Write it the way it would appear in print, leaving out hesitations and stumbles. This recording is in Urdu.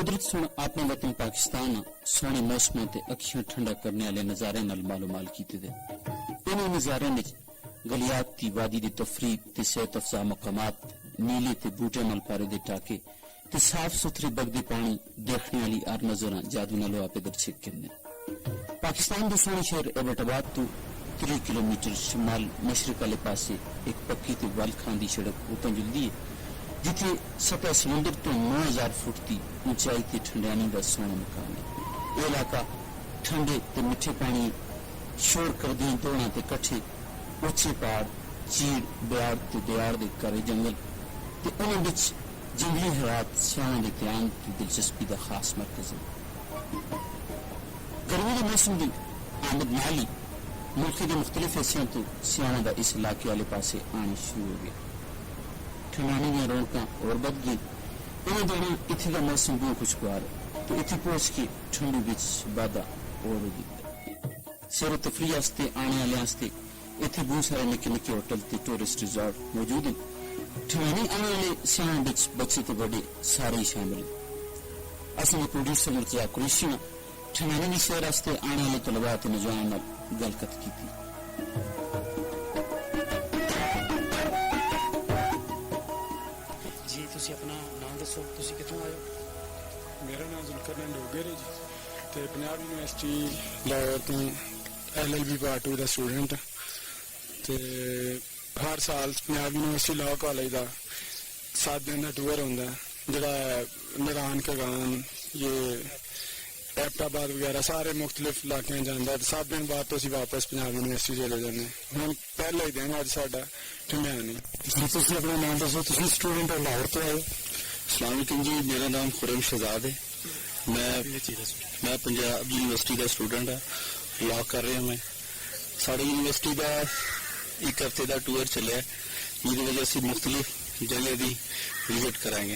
قدرت سن اپنے وطن پاکستان سونے موسموں تے اکھیاں ٹھنڈا کرنے والے نظارے نال مالو مال کیتے دے. انہاں نظارے وچ گلیات دی وادی دی تفریح تے صحت افزا مقامات، نیلے تے بوٹے نال پارے دے ٹاکے تے صاف ستھرے بگدے پانی دیکھنے والی ہر نظراں جادو نال آپ ادھر چھک نے. پاکستان دے سونے شہر ایبٹ آباد تو 30 کلومیٹر شمال مشرق والے پاسے ایک پکی تے ول کھاندی سڑک اوپر جلدی ہے جتھے سطح سمندر تو 9000 فٹ کی اونچائی تے ٹھنڈیانی دا سونا مقام ہے. یہ علاقہ ٹھنڈے تے میٹھے پانی شور کردیاں دوڑاں تے کٹھے اونچے پہاڑ چیڑ بیاڑ تے دیار دے کرے جنگل تے انہاں وچ جنگلی حیات سیاحاں دے قیام تے دلچسپی دا خاص مرکز ہے. گرمی کے موسم کی آمد نال ہی ملک کے مختلف حصوں تو سیاحاں دا اس علاقے والے پاسے آنا شروع ہو گیا. ٹھنڈانے دیا رونقاں اور بد گئی. انہیں دونوں اتنے کا موسم بہت خوشگوار ہے تو اتنے پہنچ کے ٹھنڈی بچ بادہ اور ہو گئی. سیر و تفریح واسطے آنے والے واسطے اتنے بہت سارے نکے نکے ہوٹل تے ٹورسٹ ریزورٹ موجود ہیں. ٹھنڈانے آنے والے سیاحاں بچ بچے تے بڑے سارے ہی شامل ہیں. اصل میں پروڈیوسر مرتضیٰ قریشی نے ٹھنڈانے کی سیر واسطے آنے والے طلباء تے نوجوانوں نال گل کت کی تھی. اپنا نام دسو، تسی کتوں آئے ہو؟ میرا نام ذوالقرنین ڈوگر ہے جی، تے پنجاب یونیورسٹی لاہور تو LLB پارٹ 2 دا سٹوڈنٹ. تے ہر سال پنجاب یونیورسٹی لاء کالج دا 7 دن دا ٹور ہوندا ہے جڑا نران کگان یہ ایبٹ آباد وغیرہ سارے مختلف علاقے جانا ہے. 7 دن بعد تو اسی واپس پنجاب یونیورسٹی چلے جانے. ہوں پہلا ہی دن اج ساڈا ٹھنڈیانی. تسی اپنا نام دسو، تسی اسٹوڈنٹ لاہور تو آئے ہو؟ السلام علیکم جی، میرا نام خرم شہزاد ہے. میں پنجاب یونیورسٹی کا اسٹوڈنٹ ہوں، لا کر رہا میں. ساری یونیورسٹی کا ایک ہفتے کا ٹور چلے جی وجہ سے مختلف جگہ کی وزٹ کریں گے.